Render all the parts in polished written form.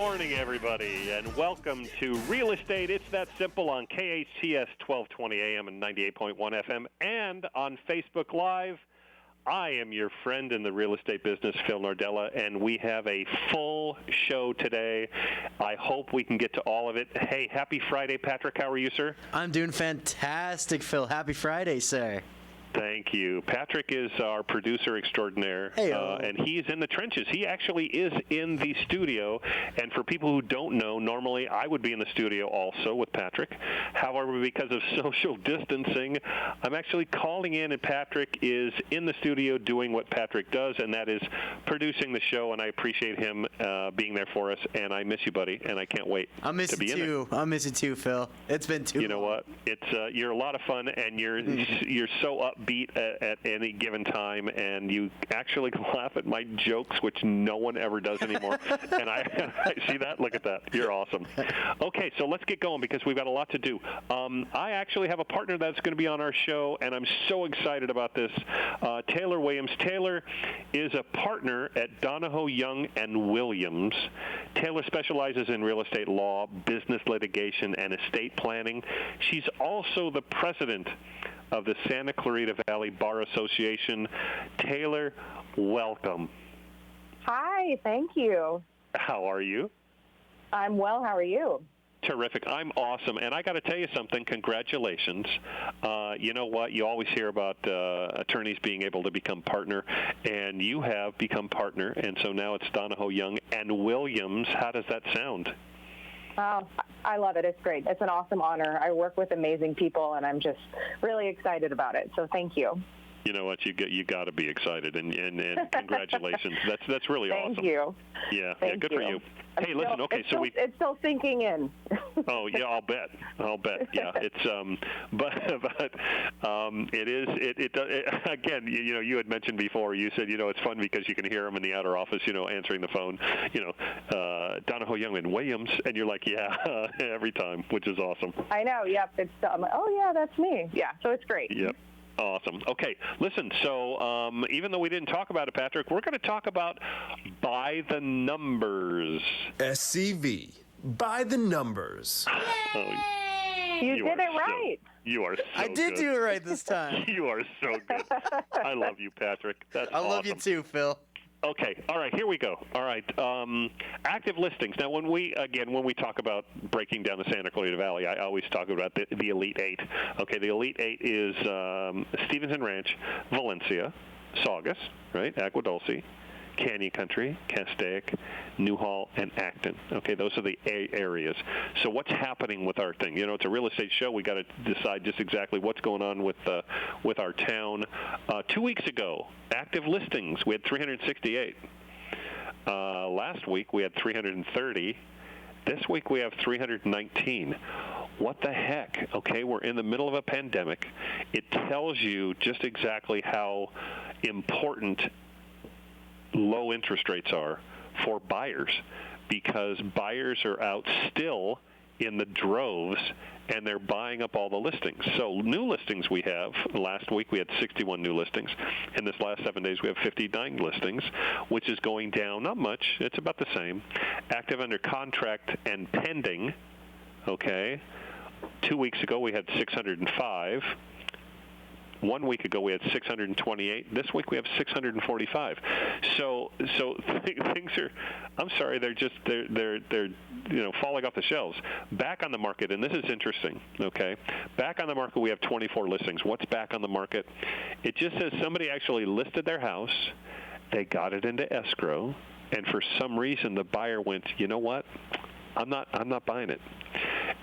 morning, everybody, and welcome to Real Estate. It's that simple on KHTS 1220 AM and 98.1 FM and on Facebook Live. I am your friend in the real estate business, Phil Nordella, and we have a full show today. I hope we can get to all of it. Hey, happy Friday, Patrick. How are you, sir? I'm doing fantastic, Phil. Happy Friday, sir. Thank you. Patrick is our producer extraordinaire, and he's in the trenches. He actually is in the studio, and for people who don't know, normally I would be in the studio also with Patrick. However, because of social distancing, I'm actually calling in, and Patrick is in the studio doing what Patrick does, and that is producing the show, and I appreciate him being there for us, and I miss you, buddy, and I can't wait I miss to be you in too. I miss you too, Phil. It's been too long. You know what? It's you're a lot of fun, and you're so upbeat at any given time, and you actually laugh at my jokes, which no one ever does anymore. And I see that. Look at that. You're awesome. Okay, so let's get going because we've got a lot to do. I actually have a partner that's going to be on our show, and I'm so excited about this. Taylor Williams. Taylor is a partner at Donahoe, Young & Williams. Taylor specializes in real estate law, business litigation, and estate planning. She's also the president of the Santa Clarita Valley Bar Association. Taylor, welcome. Hi, thank you. How are you? I'm well. How are you? Terrific. I'm awesome. And I got to tell you something. Congratulations. You know what? You always hear about attorneys being able to become partner, and you have become partner. And so now it's Donahoe, Young & Williams. How does that sound? I love it. It's great. It's an awesome honor. I work with amazing people, and I'm just really excited about it. So thank you. You know what? You got to be excited, and congratulations. That's really awesome. Thank you. Yeah, Thank good for you. Hey, listen. Okay, so it's still sinking in. Oh yeah, I'll bet. Yeah, it's it is. Again, you had mentioned before. You said it's fun because you can hear them in the outer office, answering the phone. Donahoe, Young & Williams, and you're like, yeah, every time, which is awesome. I know. Yep. I'm like, oh yeah, that's me. Yeah. So it's great. Yep. Awesome. Okay, listen, so even though we didn't talk about it, Patrick, we're going to talk about By the Numbers. SCV, By the Numbers. You did it right. You are so I did good. do it right this time. You are so good. I love you, Patrick. That's I awesome. love you too, Phil. Okay. All right. Here we go. All right. Active listings. Now, when we talk about breaking down the Santa Clarita Valley, I always talk about the Elite Eight. Okay. The Elite Eight is Stevenson Ranch, Valencia, Saugus, right? Agua Dulce, Canyon Country, Castaic, Newhall, and Acton. Okay, those are the areas. So what's happening with our thing? It's a real estate show. We got to decide just exactly what's going on with our town. 2 weeks ago, active listings, we had 368. Last week, we had 330. This week, we have 319. What the heck? Okay, we're in the middle of a pandemic. It tells you just exactly how important low interest rates are for buyers, because buyers are out still in the droves and they're buying up all the listings. So new listings we have, last week we had 61 new listings. In this last 7 days we have 59 listings, which is going down, not much, it's about the same. Active under contract and pending, okay. 2 weeks ago we had 605. 1 week ago we had 628. This week we have 645. So things are, I'm sorry, they're falling off the shelves. Back on the market, and this is interesting. Okay, back on the market we have 24 listings. What's back on the market? It just says somebody actually listed their house, they got it into escrow, and for some reason the buyer went, you know what? I'm not buying it.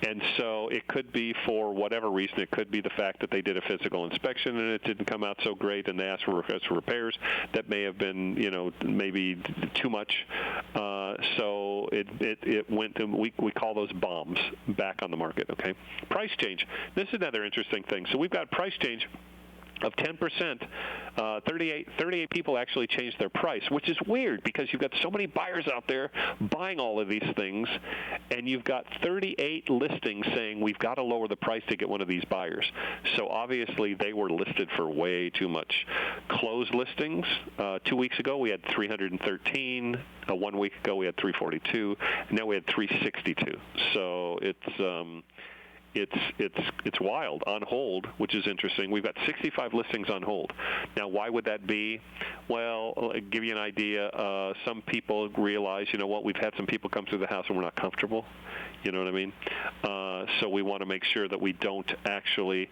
And so it could be for whatever reason. It could be the fact that they did a physical inspection and it didn't come out so great, and they asked for repairs that may have been, maybe too much. So it went, and we call those bombs back on the market. Okay, price change. This is another interesting thing. So we've got price change. of 10%, 38 people actually changed their price, which is weird because you've got so many buyers out there buying all of these things, and you've got 38 listings saying we've got to lower the price to get one of these buyers. So obviously they were listed for way too much. Closed listings, 2 weeks ago we had 313. 1 week ago we had 342. And now we had 362. So it's wild. On hold, which is interesting. We've got 65 listings on hold. Now, why would that be? Well, I'll give you an idea. Some people realize, you know what, we've had some people come through the house and we're not comfortable. You know what I mean? So we want to make sure that we don't actually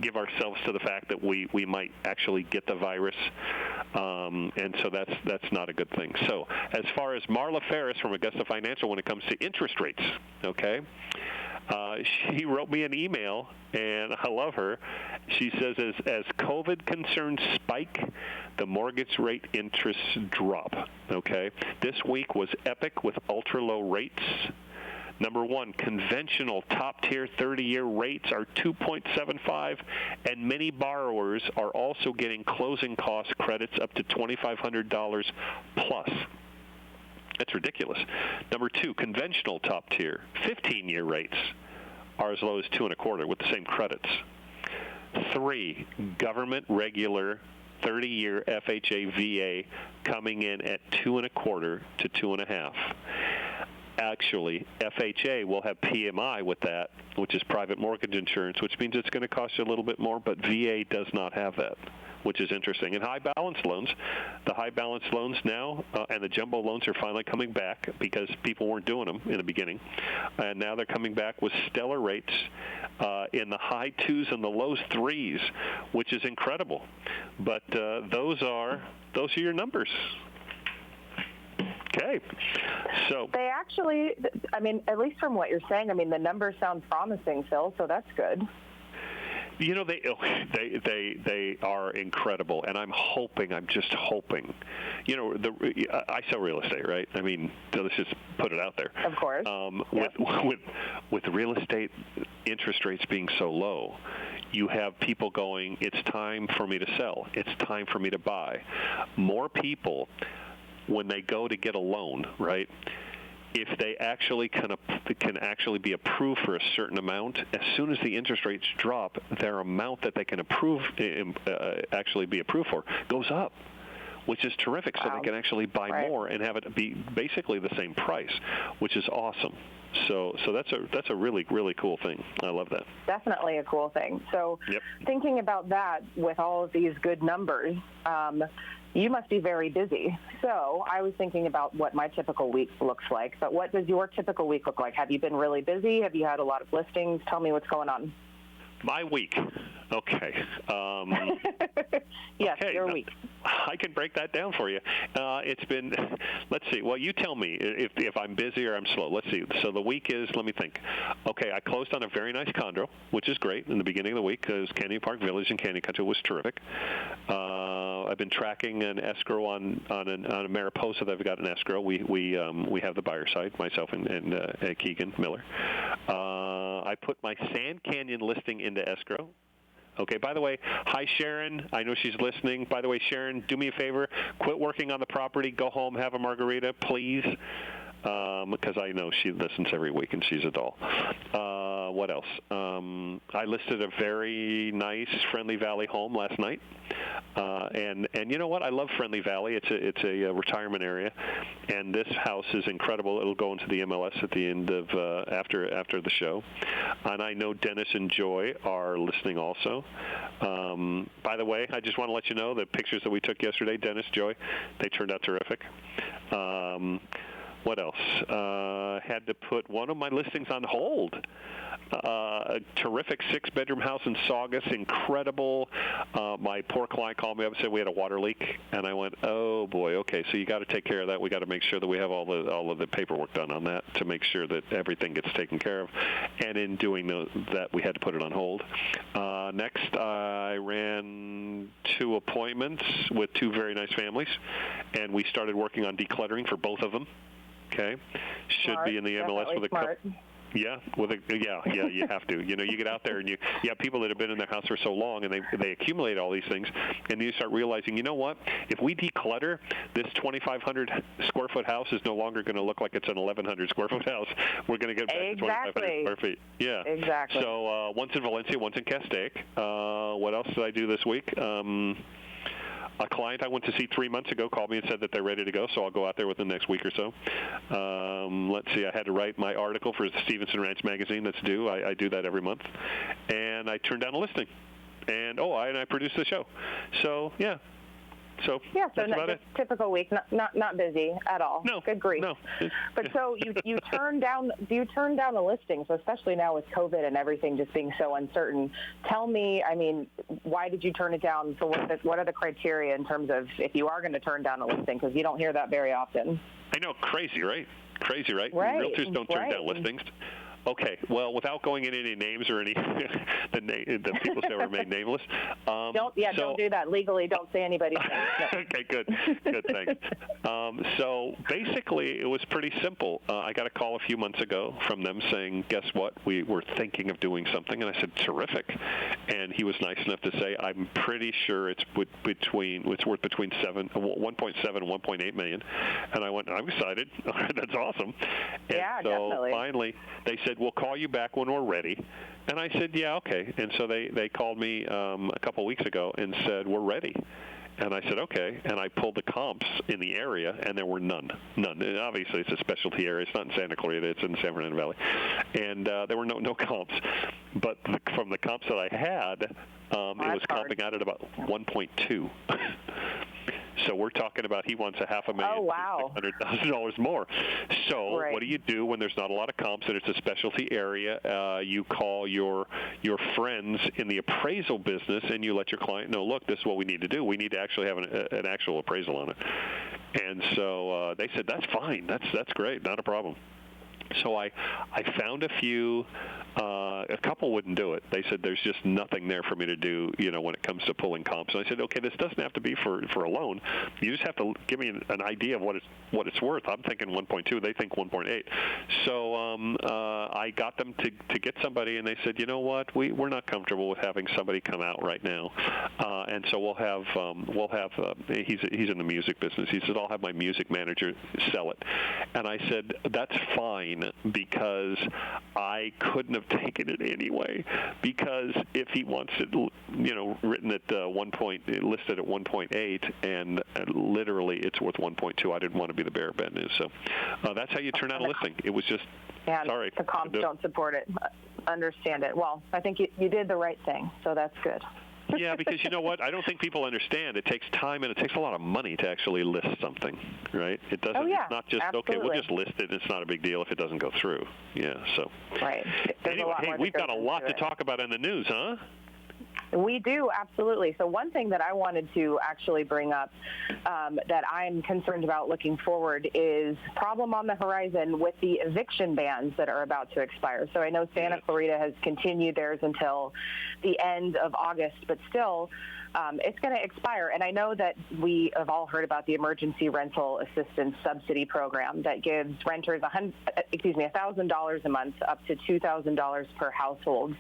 give ourselves to the fact that we might actually get the virus, and so that's not a good thing. So as far as Marla Ferris from Augusta Financial, when it comes to interest rates, okay, she wrote me an email, and I love her. She says, as COVID concerns spike, the mortgage rate interests drop, okay? This week was epic with ultra-low rates. Number one, conventional top-tier 30-year rates are 2.75, and many borrowers are also getting closing cost credits up to $2,500 plus. That's ridiculous. Number two, conventional top-tier 15-year rates are as low as 2.25 with the same credits. Three, government regular 30-year FHA VA coming in at 2.25 to 2.5. Actually, FHA will have PMI with that, which is private mortgage insurance, which means it's going to cost you a little bit more, but VA does not have that, which is interesting. And high balance loans, the high balance loans now and the jumbo loans are finally coming back because people weren't doing them in the beginning. And now they're coming back with stellar rates in the high 2s and the low 3s, which is incredible. But those are your numbers. Okay. So they actually, I mean, at least from what you're saying, I mean, the numbers sound promising, Phil, so that's good. You know, they are incredible, and I'm just hoping. You know, I sell real estate, right? I mean, let's just put it out there. Of course. Yep. With real estate interest rates being so low, you have people going, it's time for me to sell. It's time for me to buy. More people, when they go to get a loan, right, if they actually can actually be approved for a certain amount, as soon as the interest rates drop, their amount that they can actually be approved for goes up, which is terrific. So they can actually buy more and have it be basically the same price, which is awesome. So that's a really, really cool thing. I love that. Definitely a cool thing. So thinking about that with all of these good numbers, you must be very busy. So I was thinking about what my typical week looks like, but what does your typical week look like? Have you been really busy? Have you had a lot of listings? Tell me what's going on. My week. Okay. Yes, okay. your week. I can break that down for you. It's been, let's see. Well, you tell me if I'm busy or I'm slow. Let's see. So the week is, let me think. Okay, I closed on a very nice condo, which is great in the beginning of the week because Canyon Park Village in Canyon Country was terrific. I've been tracking an escrow on a Mariposa that I've got an escrow. We have the buyer side, myself and Keegan Miller. I put my Sand Canyon listing into escrow. Okay, by the way, hi, Sharon. I know she's listening. By the way, Sharon, do me a favor. Quit working on the property. Go home, have a margarita, please, because I know she listens every week, and she's a doll. What else? I listed a very nice Friendly Valley home last night. And you know what? I love Friendly Valley. It's a retirement area, and this house is incredible. It'll go into the MLS at the end of after the show. And I know Dennis and Joy are listening also. By the way, I just want to let you know the pictures that we took yesterday, Dennis, Joy, they turned out terrific. What else? Had to put one of my listings on hold. A terrific 6-bedroom house in Saugus, incredible. My poor client called me up and said we had a water leak, and I went, oh boy, okay, so you got to take care of that. We got to make sure that we have all of the paperwork done on that to make sure that everything gets taken care of. And in doing that, we had to put it on hold. Next, I ran 2 appointments with 2 very nice families, and we started working on decluttering for both of them. Okay, should be in the MLS with a couple. Yeah, you have to. You get out there and you have people that have been in their house for so long, and they accumulate all these things, and you start realizing, you know what? If we declutter, this 2,500 square foot house is no longer going to look like it's an 1,100 square foot house. We're going to get back to 2,500 square feet. Yeah, exactly. So once in Valencia, once in Castaic. What else did I do this week? A client I went to see 3 months ago called me and said that they're ready to go, so I'll go out there within the next week or so. Let's see, I had to write my article for the Stevenson Ranch magazine that's due. I do that every month. And I turned down a listing. And I produced the show. So, yeah. So that's about it. Typical week, not busy at all. No, good grief. No. But so you turn down? Do you turn down the listing? So especially now with COVID and everything just being so uncertain, tell me. I mean, why did you turn it down? So what are the criteria in terms of if you are going to turn down a listing? Because you don't hear that very often. I know, crazy, right? Right. Realtors don't turn down listings. Okay, well, without going into any names or any the people that were made nameless. Don't do that legally. Don't say anybody's name. No. Okay, good, thanks. So basically, it was pretty simple. I got a call a few months ago from them saying, "Guess what? We were thinking of doing something," and I said, "Terrific." And he was nice enough to say, "I'm pretty sure it's worth between 1.7 and 1.8 million." And I went, "I'm excited. That's awesome." And so definitely. Finally, they said, "We'll call you back when we're ready." And I said, "Yeah, okay." And so they called me a couple weeks ago and said, "We're ready." And I said, "Okay." And I pulled the comps in the area, and there were none. And obviously, it's a specialty area. It's not in Santa Clarita. It's in the San Fernando Valley. And there were no comps. But from the comps that I had, it was comping out at about 1.2. So we're talking about he wants $500,000, oh, wow. $600,000 more. So What do you do when there's not a lot of comps and it's a specialty area? You call your friends in the appraisal business and you let your client know, look, this is what we need to do. We need to actually have an actual appraisal on it. And so they said, that's fine. That's great. Not a problem. So I found a few. A couple wouldn't do it. They said there's just nothing there for me to do, when it comes to pulling comps. And I said, okay, this doesn't have to be for a loan. You just have to give me an idea of what it's worth. I'm thinking 1.2. They think 1.8. So I got them to get somebody, and they said, you know what, we're not comfortable with having somebody come out right now, and so we'll have he's in the music business. He said, I'll have my music manager sell it. And I said, that's fine, because I couldn't have taken it anyway, because if he wants it, written at listed at 1.8, and literally it's worth 1.2, I didn't want to be the bearer of bad news. So that's how you turn out a listing. It was just, sorry. The comps don't support it. Understand it. Well, I think you did the right thing, so that's good. Yeah, because you know what? I don't think people understand. It takes time and it takes a lot of money to actually list something, right? It doesn't. It's not just absolutely. Okay, we'll just list it. It's not a big deal if it doesn't go through. Yeah. So. Right. Anyway, we've got a lot to talk about in the news, huh? We do, absolutely. So one thing that I wanted to actually bring up that I'm concerned about looking forward is problem on the horizon with the eviction bans that are about to expire. So I know Santa Clarita has continued theirs until the end of August, but still it's going to expire. And I know that we have all heard about the Emergency Rental Assistance Subsidy Program that gives renters $1,000 a month up to $2,000 per household.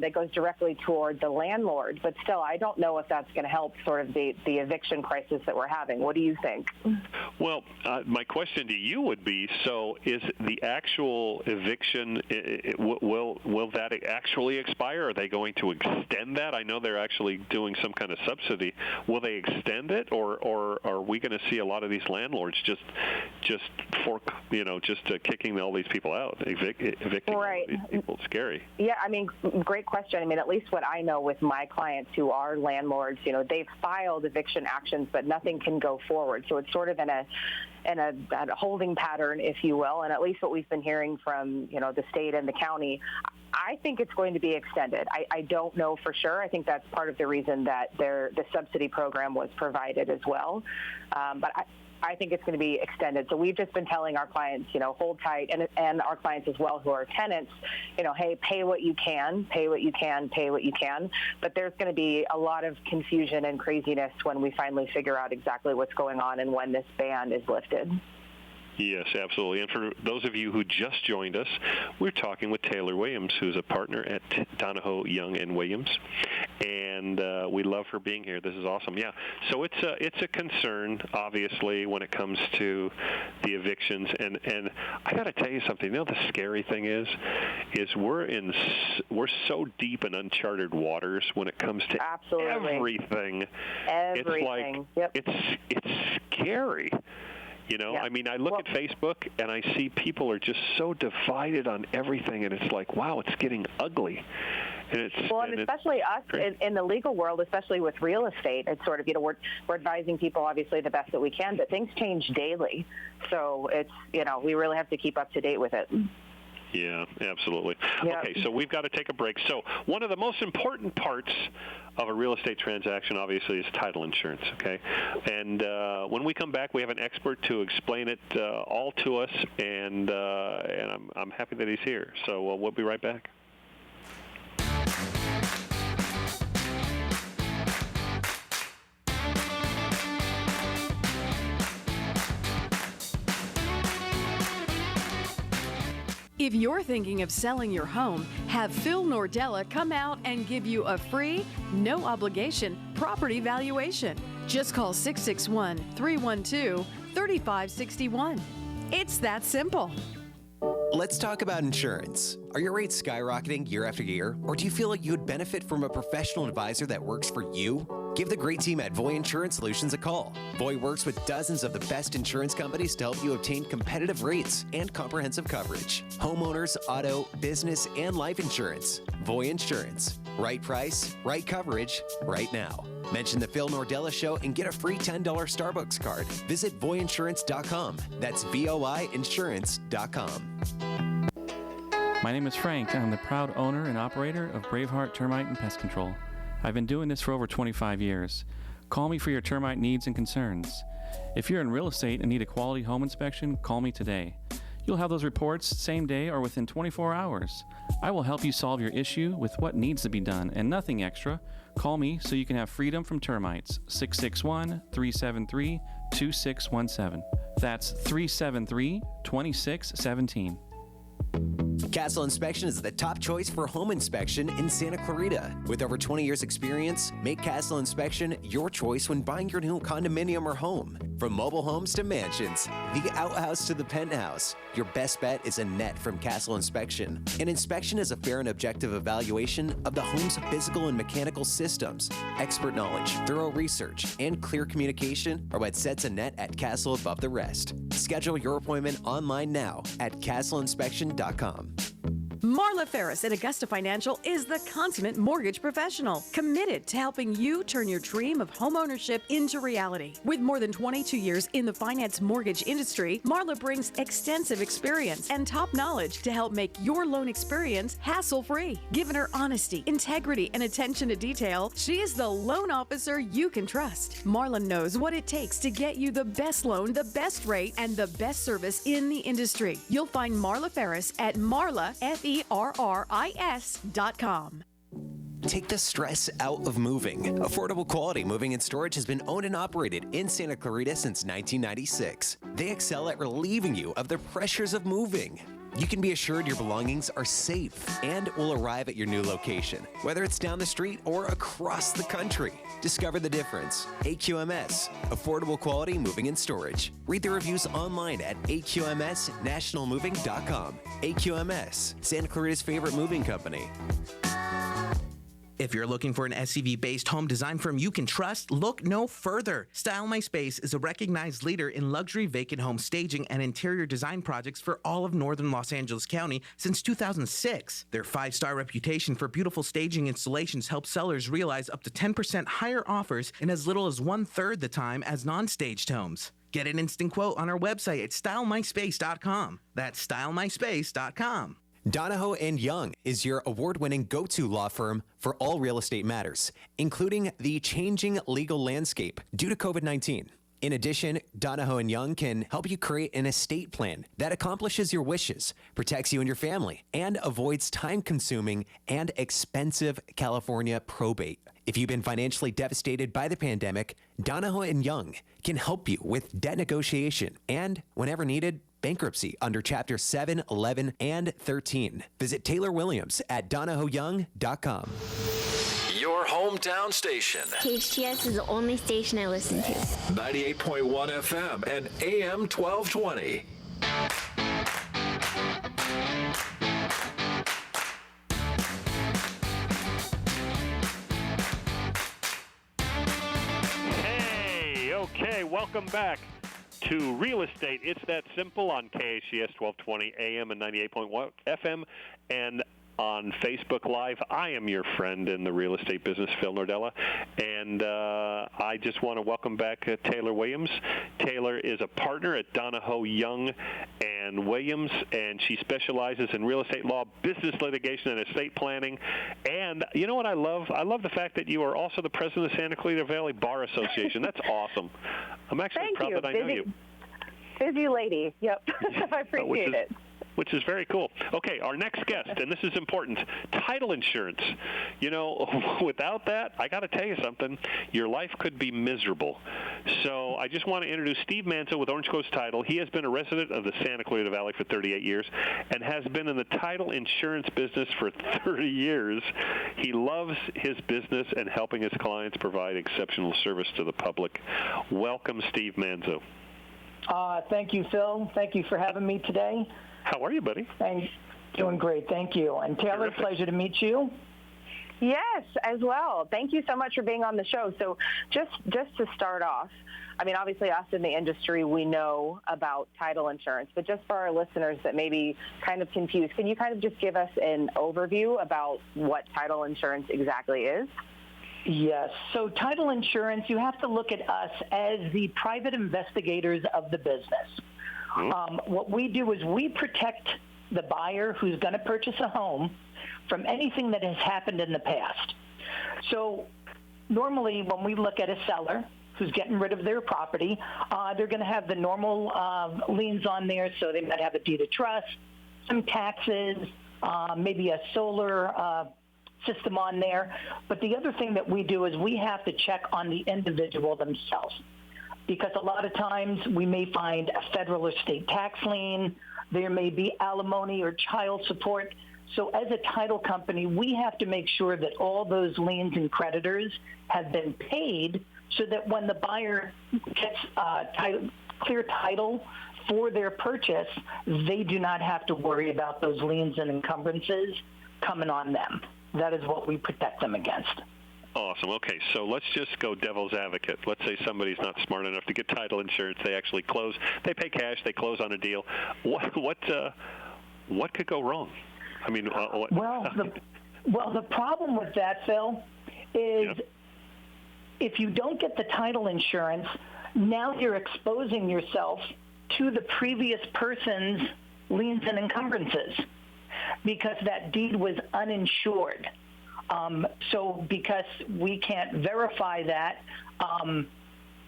That goes directly toward the landlord. But still, I don't know if that's going to help sort of the eviction crisis that we're having. What do you think? Well, my question to you would be, so is the actual eviction, will that actually expire? Are they going to extend that? I know they're actually doing some kind of subsidy. Will they extend it, or are we going to see a lot of these landlords just kicking all these people out, evicting all these people? It's scary. Yeah, I mean, great question. I mean, at least what I know with my clients who are landlords, they've filed eviction actions, but nothing can go forward. So it's sort of in a holding pattern, if you will. And at least what we've been hearing from, the state and the county, I think it's going to be extended. I don't know for sure. I think that's part of the reason that the subsidy program was provided as well. But I think it's going to be extended. So we've just been telling our clients, hold tight, and our clients as well who are tenants, hey, pay what you can, pay what you can, pay what you can. But there's going to be a lot of confusion and craziness when we finally figure out exactly what's going on and when this ban is lifted. Yes, absolutely. And for those of you who just joined us, we're talking with Taylor Williams, who's a partner at Donahoe, Young & Williams. And we love her being here. This is awesome. Yeah. So it's a concern, obviously, when it comes to the evictions. And I got to tell you something. You know, the scary thing is we're so deep in uncharted waters when it comes to everything. It's like it's scary. You know, I mean, I look at Facebook and I see people are just so divided on everything, and it's like, wow, it's getting ugly. And especially us in the legal world, especially with real estate, it's sort of, you know, we're advising people obviously the best that we can, but things change daily. So it's, you know, we really have to keep up to date with it. Yeah, absolutely. Yep. Okay, so we've got to take a break. So one of the most important parts of a real estate transaction, obviously, is title insurance, okay? And when we come back, we have an expert to explain it all to us, and I'm happy that he's here. So we'll be right back. If you're thinking of selling your home, have Phil Nordella come out and give you a free, no obligation property valuation. Just call 661-312-3561. It's that simple. Let's talk about insurance. Are your rates skyrocketing year after year? Or do you feel like you would benefit from a professional advisor that works for you? Give the great team at Voy Insurance Solutions a call. Voy works with dozens of the best insurance companies to help you obtain competitive rates and comprehensive coverage. Homeowners, auto, business, and life insurance. Voy Insurance. Right price, right coverage, right now. Mention the Phil Nordella Show and get a free $10 Starbucks card. Visit voyinsurance.com. That's voyinsurance.com. My name is Frank. I'm the proud owner and operator of Braveheart Termite and Pest Control. I've been doing this for over 25 years. Call me for your termite needs and concerns. If you're in real estate and need a quality home inspection, call me today. You'll have those reports same day or within 24 hours. I will help you solve your issue with what needs to be done and nothing extra. Call me so you can have freedom from termites. 661-373-2617. That's 373-2617. Castle Inspection is the top choice for home inspection in Santa Clarita. With over 20 years experience, make Castle Inspection your choice when buying your new condominium or home. From mobile homes to mansions, the outhouse to the penthouse, your best bet is a net from Castle Inspection. An inspection is a fair and objective evaluation of the home's physical and mechanical systems. Expert knowledge, thorough research, and clear communication are what sets a net at Castle above the rest. Schedule your appointment online now at castleinspection.com. Marla Ferris at Augusta Financial is the consummate mortgage professional, committed to helping you turn your dream of homeownership into reality. With more than 22 years in the finance mortgage industry, Marla brings extensive experience and top knowledge to help make your loan experience hassle-free. Given her honesty, integrity, and attention to detail, she is the loan officer you can trust. Marla knows what it takes to get you the best loan, the best rate, and the best service in the industry. You'll find Marla Ferris at Marla, FERRIS.com. Take the stress out of moving. Affordable Quality Moving and Storage has been owned and operated in Santa Clarita since 1996. They excel at relieving you of the pressures of moving. You can be assured your belongings are safe and will arrive at your new location, whether it's down the street or across the country. Discover the difference. AQMS, Affordable Quality Moving and Storage. Read the reviews online at aqmsnationalmoving.com. AQMS, Santa Clarita's favorite moving company. If you're looking for an SCV-based home design firm you can trust, look no further. Style My Space is a recognized leader in luxury vacant home staging and interior design projects for all of northern Los Angeles County since 2006. Their 5-star reputation for beautiful staging installations helps sellers realize up to 10% higher offers in as little as 1/3 the time as non-staged homes. Get an instant quote on our website at stylemyspace.com. That's stylemyspace.com. Donahoe & Young is your award-winning go-to law firm for all real estate matters, including the changing legal landscape due to COVID-19. In addition, Donahoe & Young can help you create an estate plan that accomplishes your wishes, protects you and your family, and avoids time-consuming and expensive California probate. If you've been financially devastated by the pandemic, Donahoe & Young can help you with debt negotiation and, whenever needed, bankruptcy under Chapter 7, 11, and 13. Visit Taylor Williams at DonahoeYoung.com. Your hometown station. KHTS is the only station I listen to. 98.1 FM and AM 1220. Hey, okay, welcome back to Real Estate. It's that simple on KHTS 1220 AM and 98.1 FM and on Facebook Live. I am your friend in the real estate business, Phil Nordella, and I just want to welcome back Taylor Williams. Taylor is a partner at Donahoe Young and Williams, and she specializes in real estate law, business litigation, and estate planning. And you know what I love? I love the fact that you are also the president of Santa Clarita Valley Bar Association. That's awesome. I'm actually proud that I know you. Busy lady. Yep. I appreciate it. Which is very cool. Okay, our next guest, and this is important, title insurance. You know, without that, I got to tell you something, your life could be miserable. So I just want to introduce Steve Manzo with Orange Coast Title. He has been a resident of the Santa Clarita Valley for 38 years and has been in the title insurance business for 30 years. He loves his business and helping his clients provide exceptional service to the public. Welcome, Steve Manzo. Thank you, Phil. Thank you for having me today. How are you, buddy? Thanks. Doing great. Thank you. And Taylor, pleasure to meet you. Yes, as well. Thank you so much for being on the show. So just to start off, I mean, obviously us in the industry, we know about title insurance, but just for our listeners that may be kind of confused, can you kind of just give us an overview about what title insurance exactly is? Yes. So title insurance, you have to look at us as the private investigators of the business. What we do is we protect the buyer who's going to purchase a home from anything that has happened in the past. So normally when we look at a seller who's getting rid of their property, they're going to have the normal liens on there. So they might have a deed of trust, some taxes, maybe a solar system on there. But the other thing that we do is we have to check on the individual themselves. Because a lot of times we may find a federal or state tax lien, there may be alimony or child support. So as a title company, we have to make sure that all those liens and creditors have been paid so that when the buyer gets clear title for their purchase, they do not have to worry about those liens and encumbrances coming on them. That is what we protect them against. Awesome. Okay, so let's just go devil's advocate. Let's say somebody's not smart enough to get title insurance. They actually close. They pay cash. They close on a deal. What could go wrong? I mean, the problem with that, Phil, is if you don't get the title insurance, now you're exposing yourself to the previous person's liens and encumbrances because that deed was uninsured. So because we can't verify that,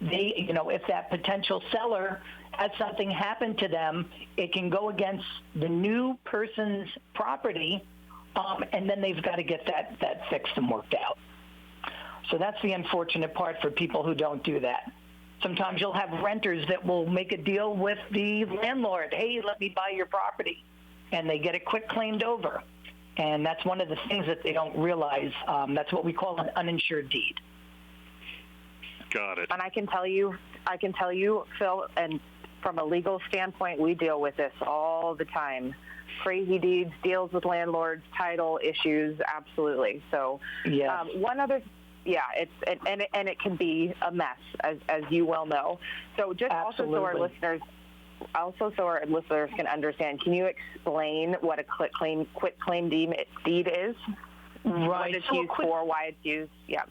if that potential seller has something happen to them, it can go against the new person's property, and then they've got to get that fixed and worked out. So that's the unfortunate part for people who don't do that. Sometimes you'll have renters that will make a deal with the landlord. Hey, let me buy your property. And they get it quick claimed over. And that's one of the things that they don't realize. That's what we call an uninsured deed. Got it. And I can tell you, Phil, and from a legal standpoint, we deal with this all the time. Crazy deeds, deals with landlords, title issues, absolutely. So one other, it can be a mess, as you well know. So just absolutely. Also so our listeners can understand, can you explain what a quit claim deed is? Right. What it's used for, why it's used? Yeah.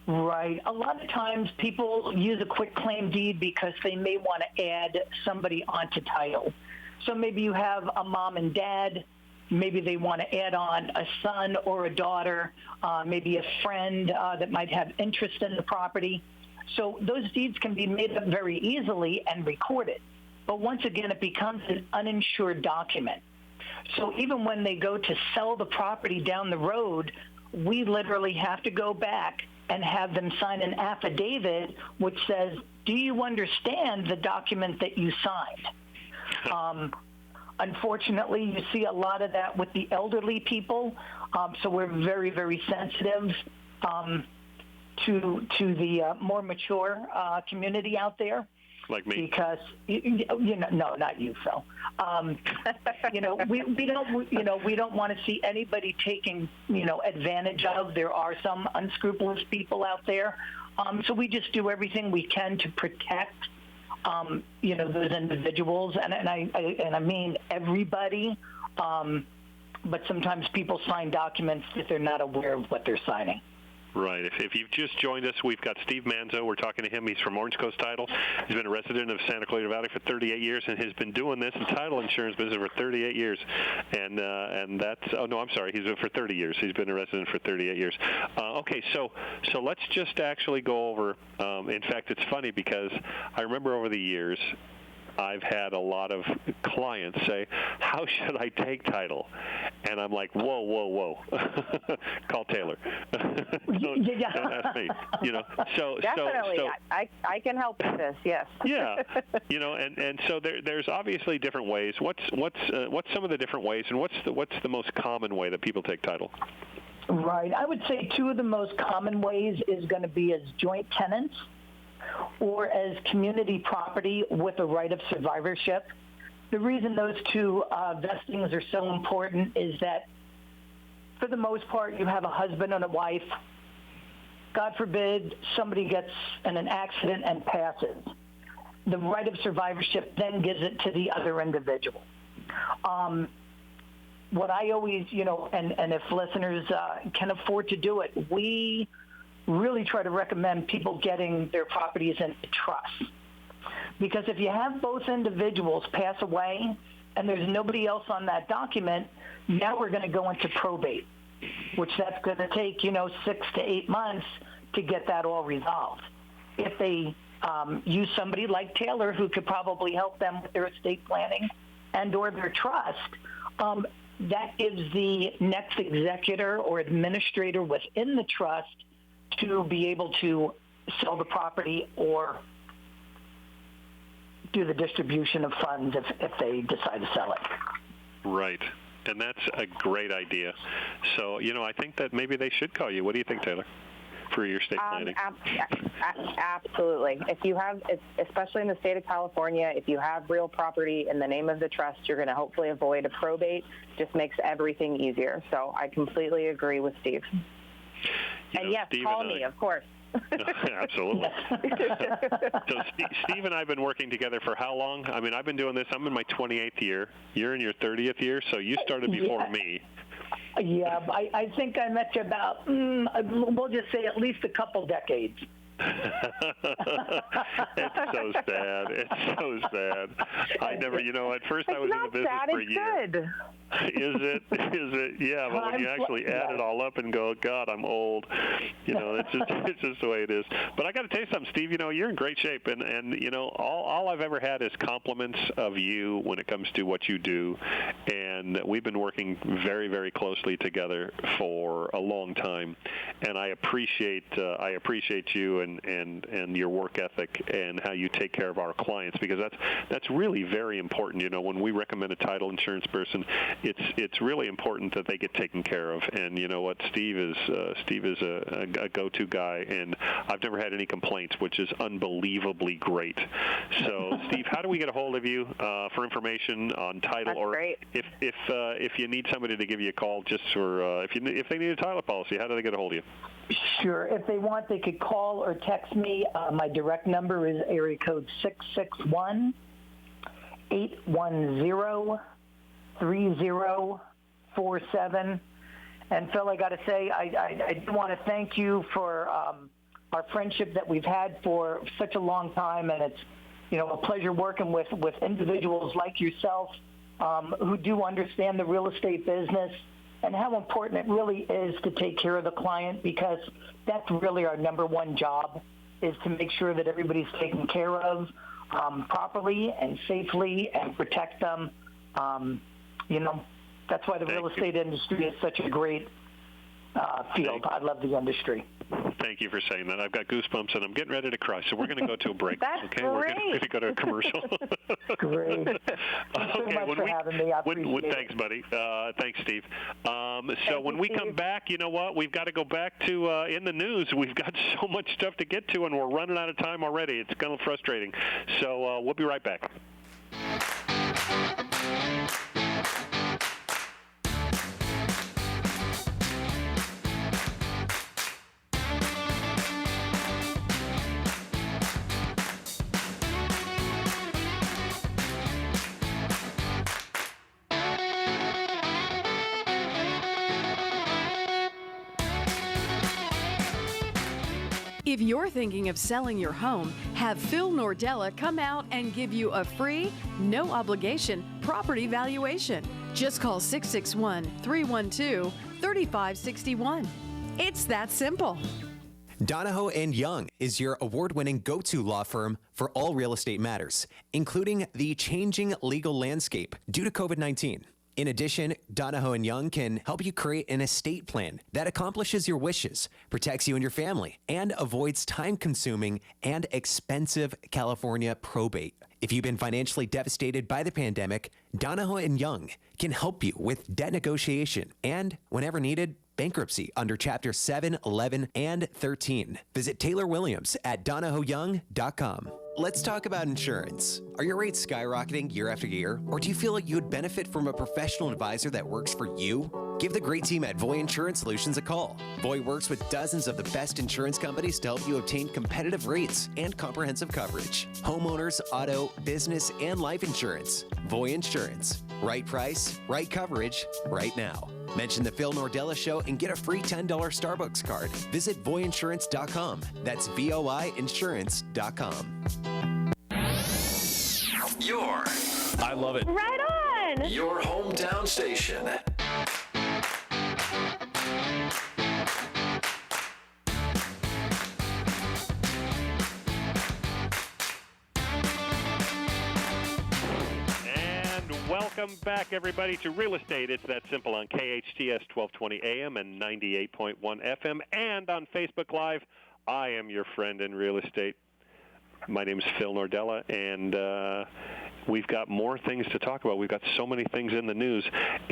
Right. A lot of times people use a quit claim deed because they may want to add somebody onto title. So maybe you have a mom and dad. Maybe they want to add on a son or a daughter, maybe a friend that might have interest in the property. So those deeds can be made up very easily and recorded. But once again, it becomes an uninsured document. So even when they go to sell the property down the road, we literally have to go back and have them sign an affidavit which says, do you understand the document that you signed? Unfortunately, you see a lot of that with the elderly people, so we're very, very sensitive to the more mature community out there. Like me? Because no, not you, Phil. We don't want to see anybody taking advantage of. There are some unscrupulous people out there, so we just do everything we can to protect those individuals, and I mean everybody. But sometimes people sign documents that they're not aware of what they're signing. Right. If you've just joined us, we've got Steve Manzo. We're talking to him. He's from Orange Coast Title. He's been a resident of Santa Clarita Valley for 38 years and has been doing this in title insurance business for 38 years. And that's I'm sorry. He's been for 30 years. He's been a resident for 38 years. Okay, so let's just actually go over. In fact, it's funny because I remember over the years, I've had a lot of clients say, "How should I take title?" And I'm like, "Whoa! Call Taylor. Don't ask me." Definitely, So I can help with this. Yes. Yeah, and so there's obviously different ways. What's some of the different ways, and what's the most common way that people take title? Right. I would say two of the most common ways is going to be as joint tenants, or as community property with a right of survivorship. The reason those two vestings are so important is that, for the most part, you have a husband and a wife. God forbid somebody gets in an accident and passes. The right of survivorship then gives it to the other individual. What I always, and if listeners can afford to do it, we really try to recommend people getting their properties into trust. Because if you have both individuals pass away and there's nobody else on that document, now we're going to go into probate, which that's going to take, 6 to 8 months to get that all resolved. If they use somebody like Taylor, who could probably help them with their estate planning and or their trust, that gives the next executor or administrator within the trust to be able to sell the property or do the distribution of funds if they decide to sell it. Right. And that's a great idea. So, I think that maybe they should call you. What do you think, Taylor, for your estate planning? Absolutely. If you have, especially in the state of California, if you have real property in the name of the trust, you're going to hopefully avoid a probate. Just makes everything easier. So I completely agree with Steve. And yes, Steve call me, of course. Absolutely. So Steve and I have been working together for how long? I mean, I've been doing this. I'm in my 28th year. You're in your 30th year, so you started before me. Yeah, I think I met you about, we'll just say at least a couple decades. It's so sad. It's so sad. I never, at first I was in the business for a year. Good. Is it? Yeah, but when you actually add it all up and go, God, I'm old. It's just the way it is. But I got to tell you something, Steve. You're in great shape, and all I've ever had is compliments of you when it comes to what you do, and we've been working very, very closely together for a long time, and I appreciate you and your work ethic and how you take care of our clients, because that's really very important. When we recommend a title insurance person, it's really important that they get taken care of. And you know what, Steve is a go-to guy, and I've never had any complaints, which is unbelievably great. So, Steve, how do we get a hold of you for information on title? That's or great. If you need somebody to give you a call, just for if they need a title policy, how do they get a hold of you? Sure. If they want, they could call or text me. My direct number is area code 661-810-3047. And Phil, I got to say, I do want to thank you for our friendship that we've had for such a long time, and it's a pleasure working with individuals like yourself who do understand the real estate business and how important it really is to take care of the client, because that's really our number one job, is to make sure that everybody's taken care of properly and safely and protect them. That's why the real estate industry is such a great field. I love the industry. Thank you for saying that. I've got goosebumps, and I'm getting ready to cry, so we're going to go to a break. That's okay? great. We're going to go to a commercial. Great. Thanks so much for having me. I appreciate it. Thanks, buddy. Thanks, Steve. So when we come back, you know what? We've got to go back to in the news. We've got so much stuff to get to, and we're running out of time already. It's kind of frustrating. So we'll be right back. If you're thinking of selling your home, have Phil Nordella come out and give you a free, no obligation property valuation. Just call 661-312-3561. It's that simple. Donahoe & Young is your award-winning go-to law firm for all real estate matters, including the changing legal landscape due to COVID-19. In addition, Donahoe & Young can help you create an estate plan that accomplishes your wishes, protects you and your family, and avoids time-consuming and expensive California probate. If you've been financially devastated by the pandemic, Donahoe & Young can help you with debt negotiation and, whenever needed, bankruptcy under Chapter 7, 11, and 13. Visit Taylor Williams at DonahoeYoung.com. Let's talk about insurance. Are your rates skyrocketing year after year? Or do you feel like you would benefit from a professional advisor that works for you? Give the great team at Voy Insurance Solutions a call. Voy works with dozens of the best insurance companies to help you obtain competitive rates and comprehensive coverage. Homeowners, auto, business, and life insurance. Voy Insurance. Right price, right coverage, right now. Mention the Phil Nordella Show and get a free $10 Starbucks card. Visit voyinsurance.com. That's voyinsurance.com. I love it. Right on. Your hometown station. Welcome back, everybody, to Real Estate. It's that simple on KHTS 1220 AM and 98.1 FM, and on Facebook Live. I am your friend in real estate. My name is Phil Nordella, and we've got more things to talk about. We've got so many things in the news,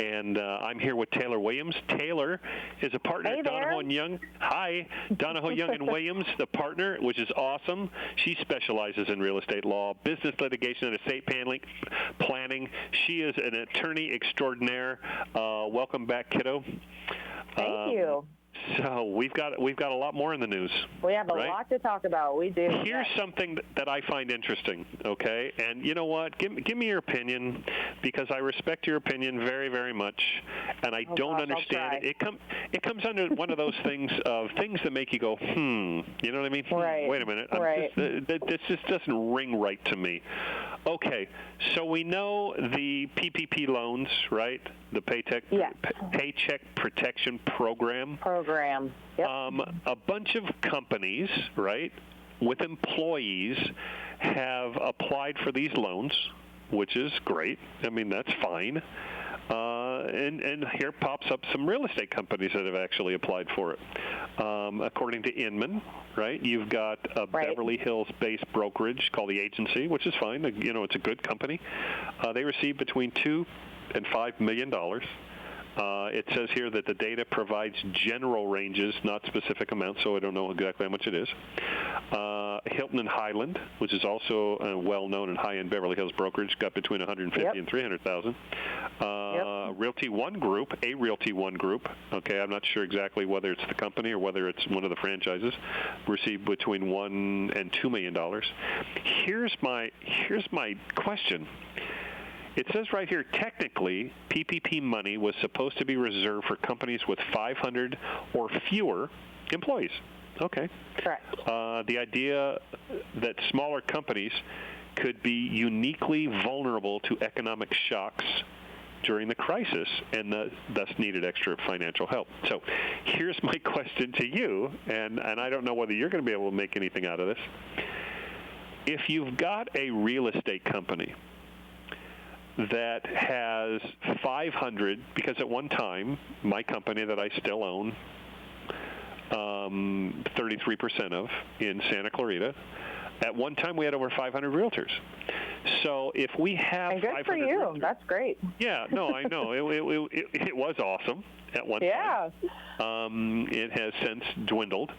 and I'm here with Taylor Williams. Taylor is a partner at Donahoe & Young. Hi, Donahoe Young and Williams, the partner, which is awesome. She specializes in real estate law, business litigation, and estate planning. She is an attorney extraordinaire. Welcome back, kiddo. Thank you. So we've got a lot more in the news. We have a lot to talk about. We do. Here's something that I find interesting, okay? And you know what? Give me your opinion, because I respect your opinion very, very much, and I don't understand it. It comes under one of those things that make you go, You know what I mean? Right. Wait a minute. Right. This just doesn't ring right to me. Okay, so we know the PPP loans, right? The Paycheck Protection Program. Yep. A bunch of companies, right, with employees have applied for these loans, which is great. I mean, that's fine. And here pops up some real estate companies that have actually applied for it. According to Inman, right, you've got a Beverly Hills-based brokerage called The Agency, which is fine. You know, it's a good company. They received between $2 and $5 million. It says here that the data provides general ranges, not specific amounts, so I don't know exactly how much it is. Hilton and Highland, which is also a well-known and high-end Beverly Hills brokerage, got between $150,000 and $300,000. Realty One Group, okay, I'm not sure exactly whether it's the company or whether it's one of the franchises, received between $1 and $2 million. Here's my question. It says right here, technically, PPP money was supposed to be reserved for companies with 500 or fewer employees. Okay. Correct. The idea that smaller companies could be uniquely vulnerable to economic shocks during the crisis and thus needed extra financial help. So here's my question to you, and I don't know whether you're going to be able to make anything out of this. If you've got a real estate company that has 500, because at one time, my company that I still own 33% of in Santa Clarita. At one time, we had over 500 realtors. So if we have and good 500 for you. realtors, that's great. Yeah, no, I know. It was awesome at one time. It has since dwindled,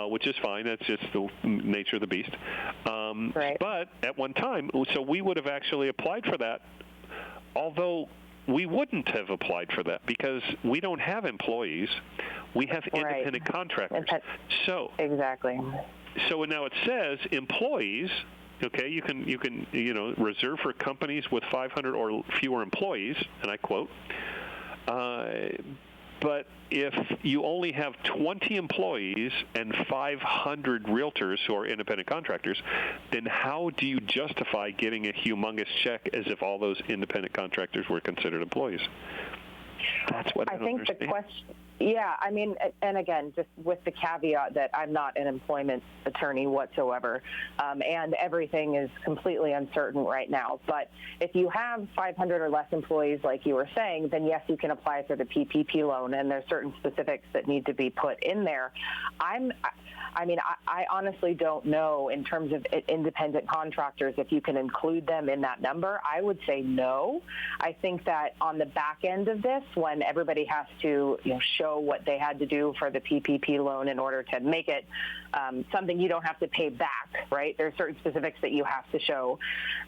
which is fine. That's just the nature of the beast. Right. But at one time, so we would have actually applied for that, although we wouldn't have applied for that because we don't have employees. We have independent contractors. Exactly. So now it says employees. Okay, you can reserve for companies with 500 or fewer employees, and I quote. But if you only have 20 employees and 500 realtors who are independent contractors, then how do you justify getting a humongous check as if all those independent contractors were considered employees? That's what I don't think understand. The question. Yeah, I mean, and again, just with the caveat that I'm not an employment attorney whatsoever, and everything is completely uncertain right now. But if you have 500 or less employees, like you were saying, then yes, you can apply for the PPP loan, and there's certain specifics that need to be put in there. I honestly don't know in terms of independent contractors if you can include them in that number. I would say no. I think that on the back end of this, when everybody has to show what they had to do for the PPP loan in order to make it something you don't have to pay back, right? There's certain specifics that you have to show.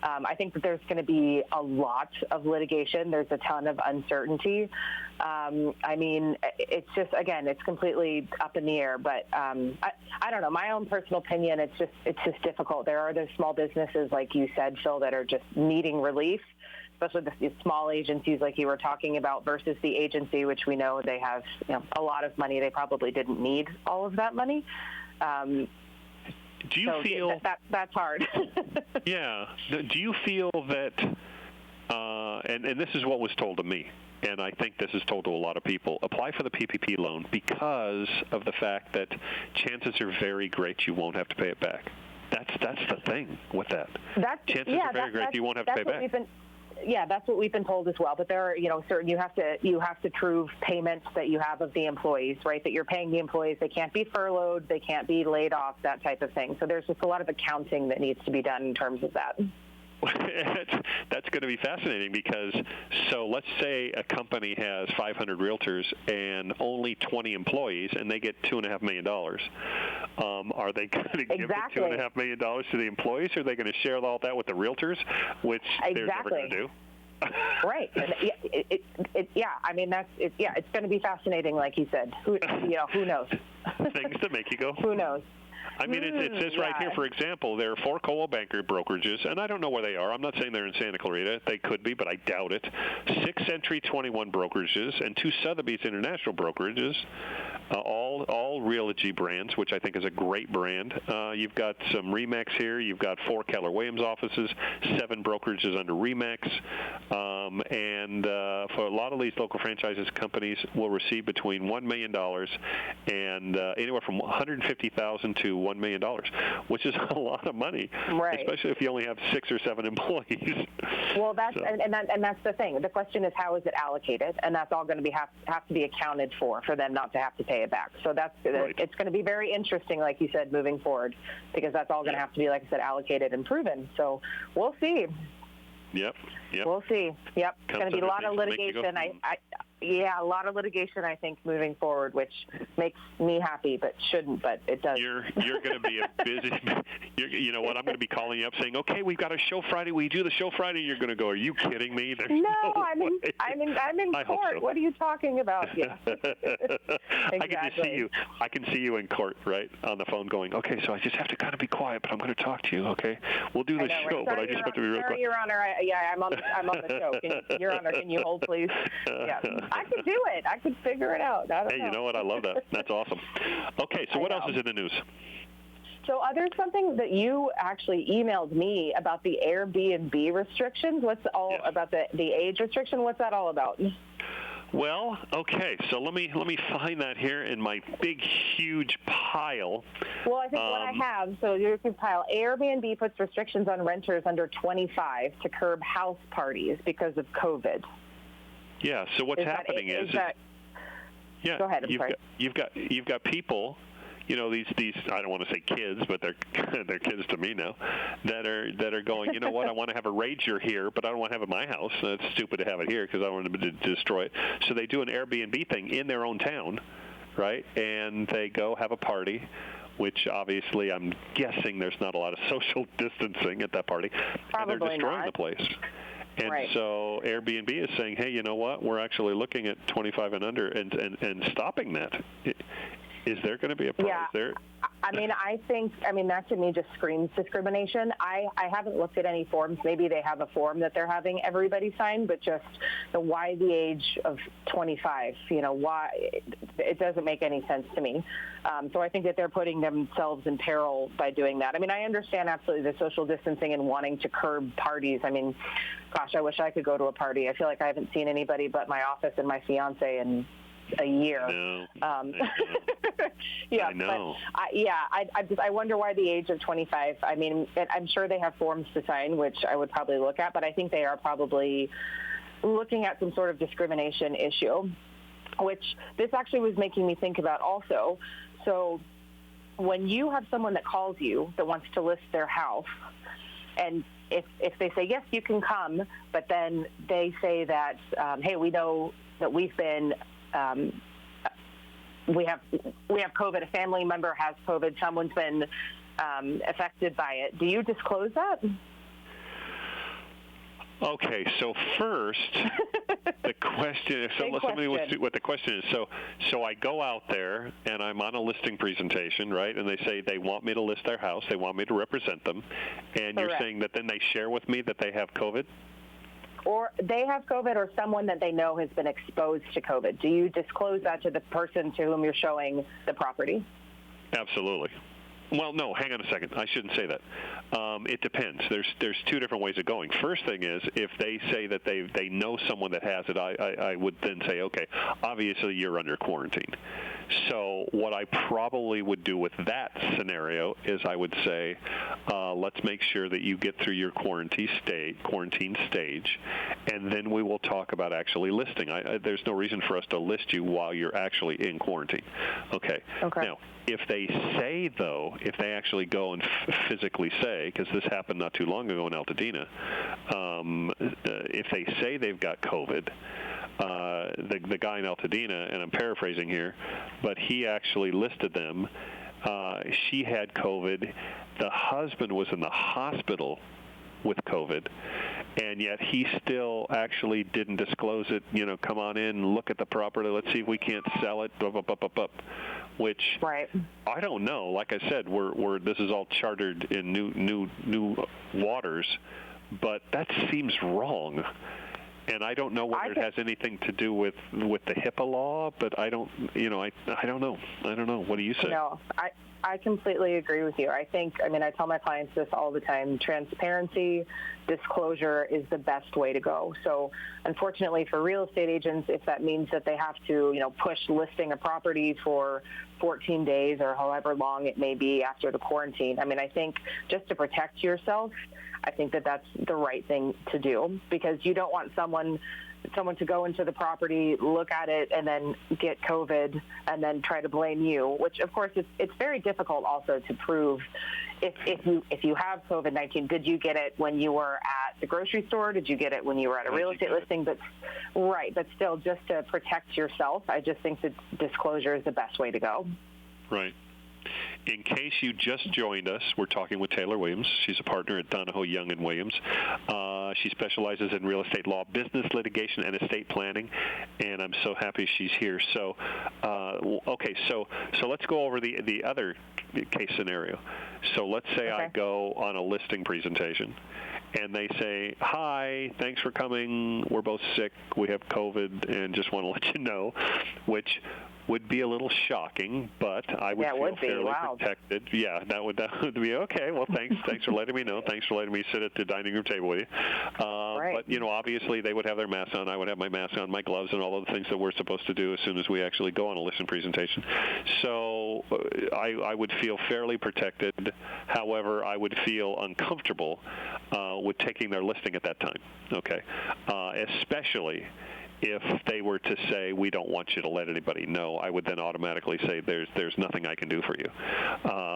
I think that there's going to be a lot of litigation. There's a ton of uncertainty. It's just, again, it's completely up in the air, but I don't know. My own personal opinion, it's just difficult. There are those small businesses, like you said, Phil, that are just needing relief, especially these small agencies like you were talking about versus the agency, which we know they have a lot of money. They probably didn't need all of that money. Do you feel that's hard? Yeah. Do you feel that, and this is what was told to me, and I think this is told to a lot of people, apply for the PPP loan because of the fact that chances are very great you won't have to pay it back. That's the thing with that. Chances are very great you won't have to pay back. Yeah, that's what we've been told as well. But there are, certain you have to prove payments that you have of the employees, right? That you're paying the employees. They can't be furloughed. They can't be laid off. That type of thing. So there's just a lot of accounting that needs to be done in terms of that. That's going to be fascinating because, so let's say a company has 500 realtors and only 20 employees, and they get $2.5 million. Are they going to give the $2.5 million to the employees, or are they going to share all that with the realtors, which they're never going to do? Right. It's going to be fascinating, like you said. Who knows? Things that make you go, who knows? I mean, it says right here, for example, there are 4 Coldwell Banker brokerages, and I don't know where they are. I'm not saying they're in Santa Clarita. They could be, but I doubt it. 6 Century 21 brokerages and 2 Sotheby's International brokerages, all Realogy brands, which I think is a great brand. You've got some RE/MAX here. You've got 4 Keller Williams offices, 7 brokerages under RE/MAX. And for a lot of these local franchises, companies will receive between $1 million and anywhere from $150,000 to $1 million, which is a lot of money, right? Especially if you only have 6 or 7 employees. Well, that's that's the thing. The question is, how is it allocated? And that's all going to have to be accounted for them not to have to pay it back. So it's going to be very interesting, like you said, moving forward, because that's all going to have to be, like I said, allocated and proven. So we'll see. Yep. We'll see. Yep. It's going to be a lot of litigation. A lot of litigation, I think, moving forward, which makes me happy, but shouldn't, but it does. You're going to be a busy, you know what, I'm going to be calling you up saying, okay, we've got a show Friday. We do the show Friday. You're going to go, are you kidding me? There's no I'm in court. So. What are you talking about? Yeah. Exactly. I can see you in court, right, on the phone going, okay, so I just have to kind of be quiet, but I'm going to talk to you, okay? We'll do the show, but I just have to be real quiet. Your Honor, I'm on the show. Your Honor, can you hold, please? Yeah. I could do it. I could figure it out. I don't know. You know what? I love that. That's awesome. Okay, so what else is in the news? So there's something that you actually emailed me about the Airbnb restrictions. What's all about the age restriction? What's that all about? Well, okay, so let me find that here in my big, huge pile. Well, I think what I have, so your pile, Airbnb puts restrictions on renters under 25 to curb house parties because of COVID. Yeah, so what's happening is Yeah, go ahead. I'm sorry. You've got people, you know, these I don't want to say kids, but they're kids to me now, that are going, you know what, I want to have a rager here, but I don't want to have it in my house. It's stupid to have it here because I don't want to destroy it. So they do an Airbnb thing in their own town, right? And they go have a party, which obviously I'm guessing there's not a lot of social distancing at that party. Probably and they're destroying not. the place. And right. so Airbnb is saying, hey, you know what? We're actually looking at 25 and under and stopping that. Is there going to be a problem? Yeah. I mean, that to me just screams discrimination. I haven't looked at any forms. Maybe they have a form that they're having everybody sign, but just why the age of 25? You know, why? It doesn't make any sense to me. So I think that they're putting themselves in peril by doing that. I mean, I understand absolutely the social distancing and wanting to curb parties. I mean, gosh, I wish I could go to a party. I feel like I haven't seen anybody but my office and my fiance in a year. No, yeah, I know. But I wonder why the age of 25. I mean, I'm sure they have forms to sign, which I would probably look at, but I think they are probably looking at some sort of discrimination issue, which this actually was making me think about also. So when you have someone that calls you that wants to list their house, and if they say, yes, you can come, but then they say that, hey, we know that we've been we have COVID, a family member has COVID, someone's been affected by it. Do you disclose that? Okay, so first, the question. So let me what the question is. So I go out there and I'm on a listing presentation, right? And they say they want me to list their house, they want me to represent them, and Correct. You're saying that then they share with me that they have COVID? Or they have COVID, or someone that they know has been exposed to COVID. Do you disclose that to the person to whom you're showing the property? Absolutely. Well, no, hang on a second. I shouldn't say that. It depends. There's two different ways of going. First thing is, if they say that they know someone that has it, I would then say, okay, obviously you're under quarantine. So what I probably would do with that scenario is I would say, let's make sure that you get through your quarantine stage, and then we will talk about actually listing. There's no reason for us to list you while you're actually in quarantine. Okay. Now, if they say, though, if they actually go and physically say, because this happened not too long ago in Altadena, if they say they've got COVID, the guy in Altadena, and I'm paraphrasing here, but he actually listed them. She had COVID. The husband was in the hospital with COVID, and yet he still actually didn't disclose it. You know, come on in, look at the property, let's see if we can't sell it, which right. I don't know. Like I said, we're this is all chartered in new waters, but that seems wrong. And I don't know whether it has anything to do with the HIPAA law, but I don't know. I don't know. What do you say? No, I completely agree with you. I tell my clients this all the time. Transparency, disclosure is the best way to go. So unfortunately for real estate agents, if that means that they have to, push listing a property for 14 days or however long it may be after the quarantine, I think just to protect yourself, I think that that's the right thing to do, because you don't want someone to go into the property, look at it, and then get COVID and then try to blame you, which of course it's very difficult also to prove if you have COVID-19. Did you get it when you were at the grocery store? Did you get it when you were at a real estate listing? But still, just to protect yourself, I just think that disclosure is the best way to go. Right. In case you just joined us, we're talking with Taylor Williams. She's a partner at Donahoe, Young & Williams. She specializes in real estate law, business litigation, and estate planning, and I'm so happy she's here. So, so let's go over the other case scenario. So let's say I go on a listing presentation, and they say, hi, thanks for coming. We're both sick. We have COVID, and just want to let you know, which would be a little shocking, but I would feel fairly protected. Yeah, that would be okay. Well, thanks for letting me know. Thanks for letting me sit at the dining room table with you. But obviously they would have their masks on. I would have my mask on, my gloves, and all of the things that we're supposed to do as soon as we actually go on a listing presentation. So I would feel fairly protected. However, I would feel uncomfortable with taking their listing at that time. Okay, especially if they were to say, we don't want you to let anybody know, I would then automatically say there's nothing I can do for you.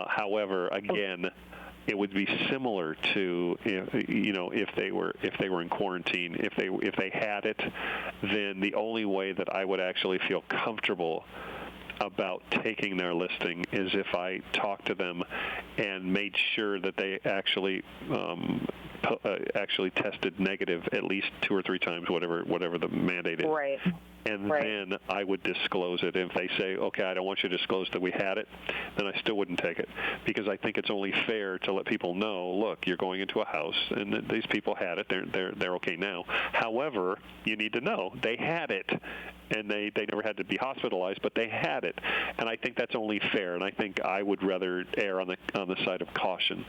However, again, it would be similar to if they were in quarantine, if they had it, then the only way that I would actually feel comfortable about taking their listing is if I talked to them and made sure that they actually tested negative at least 2 or 3 times, whatever the mandate is. Right. And then I would disclose it. If they say, okay, I don't want you to disclose that we had it, then I still wouldn't take it, because I think it's only fair to let people know, look, you're going into a house, and these people had it. They're okay now. However, you need to know they had it, and they never had to be hospitalized, but they had it. And I think that's only fair, and I think I would rather err on the side of caution.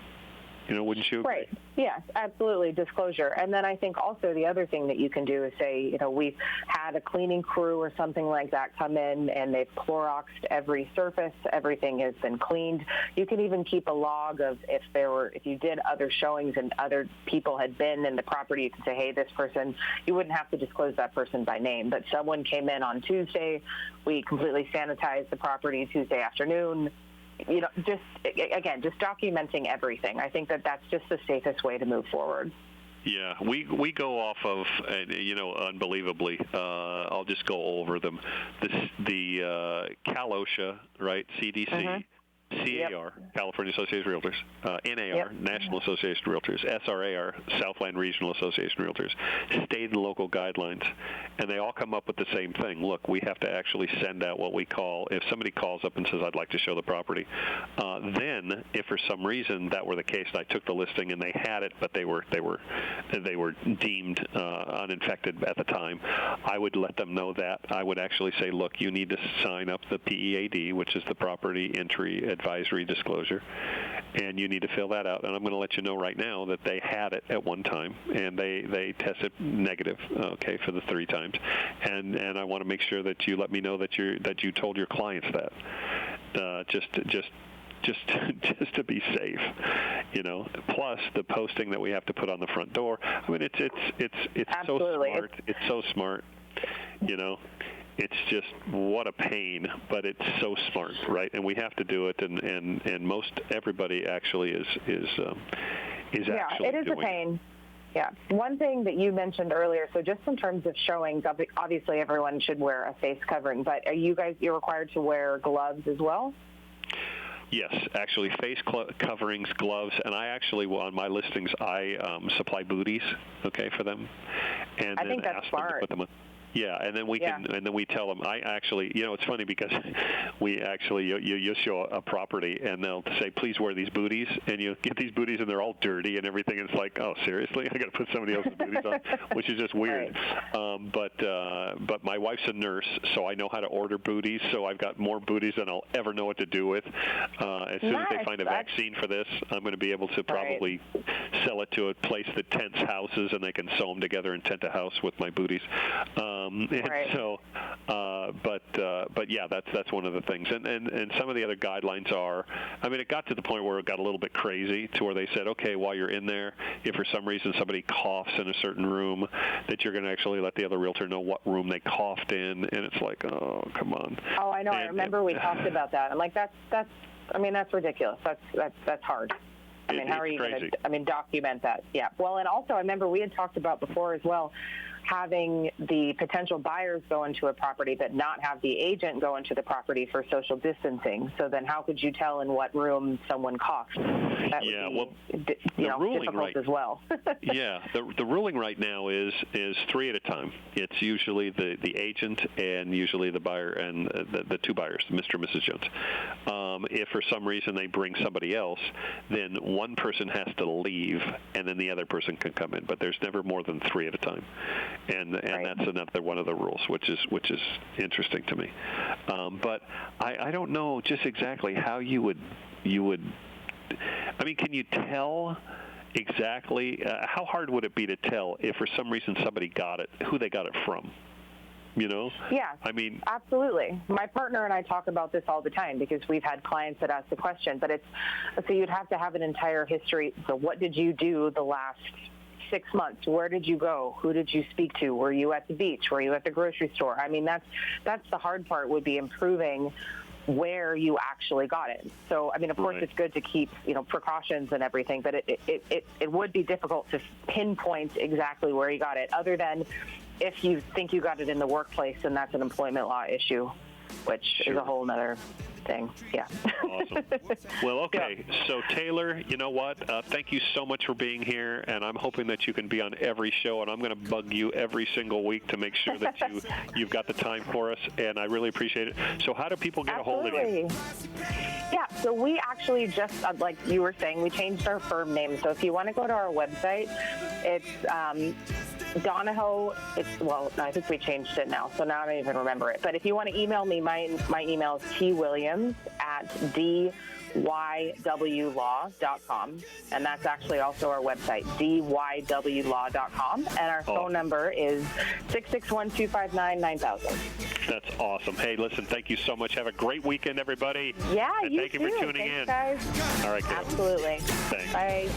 Wouldn't you agree? Right. Yes, absolutely. Disclosure. And then I think also the other thing that you can do is say, we've had a cleaning crew or something like that come in and they've Cloroxed every surface. Everything has been cleaned. You can even keep a log of if you did other showings and other people had been in the property, you can say, hey, this person, you wouldn't have to disclose that person by name, but someone came in on Tuesday. We completely sanitized the property Tuesday afternoon. Just documenting everything. I think that's just the safest way to move forward. Yeah, we go off of, unbelievably, I'll just go over them. The CalOSHA, right, CDC, Mm-hmm. CAR, California Association of Realtors, NAR, National Association of Realtors, SRAR, Southland Regional Association of Realtors, state and local guidelines, and they all come up with the same thing. Look, we have to actually send out what we call, if somebody calls up and says, I'd like to show the property, then if for some reason that were the case, and I took the listing and they had it, but they were deemed uninfected at the time, I would let them know that. I would actually say, look, you need to sign up the PEAD, which is the Property Entry Advisory Disclosure, and you need to fill that out. And I'm going to let you know right now that they had it at one time, and they tested negative, for the 3 times. And I want to make sure that you let me know that you told your clients that, just to be safe, Plus the posting that we have to put on the front door. I mean, it's Absolutely. so smart. It's so smart, It's just what a pain, but it's so smart, right? And we have to do it, and most everybody actually is actually it is doing a pain. Yeah. One thing that you mentioned earlier, so just in terms of showings, obviously everyone should wear a face covering, but you're required to wear gloves as well? Yes, actually, face coverings, gloves, and I actually, on my listings, I supply booties, for them, and I think then that's ask smart. them to put them on. Yeah, and then we can, and then we tell them. I actually, it's funny because we actually, you show a property and they'll say, please wear these booties, and you get these booties and they're all dirty and everything. And it's like, oh, seriously, I got to put somebody else's booties on, which is just weird. Right. But my wife's a nurse, so I know how to order booties. So I've got more booties than I'll ever know what to do with. As soon as they find a vaccine for this, I'm going to be able to probably sell it to a place that tents houses, and they can sew them together and tent a house with my booties. So, but yeah, that's one of the things. And some of the other guidelines are, I mean, it got to the point where it got a little bit crazy to where they said, okay, while you're in there, if for some reason somebody coughs in a certain room, that you're going to actually let the other realtor know what room they coughed in. And it's like, oh, come on. Oh, I know. I remember we talked about that. I'm like, that's ridiculous. That's hard. I mean, how are you going to, document that? Yeah. Well, and also I remember we had talked about before as well, having the potential buyers go into a property but not have the agent go into the property for social distancing. So then how could you tell in what room someone coughed? That would be, difficult as well. Yeah, the ruling right now is 3 at a time. It's usually the agent and usually the buyer and the 2 buyers, Mr. and Mrs. Jones. If for some reason they bring somebody else, then one person has to leave and then the other person can come in. But there's never more than 3 at a time. And that's another one of the rules, which is interesting to me. But I don't know just exactly how you would. I mean, can you tell exactly how hard would it be to tell if for some reason somebody got it, who they got it from? Yeah. I mean, absolutely. My partner and I talk about this all the time because we've had clients that ask the question, but so you'd have to have an entire history. So what did you do the last 6 months, where did you go? Who did you speak to? Were you at the beach? Were you at the grocery store? I mean, that's the hard part, would be improving where you actually got it. So, I mean, of course, it's good to keep, precautions and everything, but it would be difficult to pinpoint exactly where you got it, other than if you think you got it in the workplace, and that's an employment law issue, which is a whole nother thing. Yeah. Awesome. Well, okay. Yeah. So, Taylor, you know what? Thank you so much for being here, and I'm hoping that you can be on every show, and I'm going to bug you every single week to make sure that you've got the time for us, and I really appreciate it. So how do people get a hold of you? Yeah, so we actually just, like you were saying, we changed our firm name. So if you want to go to our website, it's Donahoe. I think we changed it now, so now I don't even remember it. But if you want to email me, my email is twilliams@dywlaw.com, and that's actually also our website, dywlaw.com, and our phone number is 661-259-9000. That's awesome. Hey, listen, thank you so much. Have a great weekend, everybody. Yeah, and you thank too. You for tuning in. Guys. All right, Carol. Absolutely. Thanks. Bye.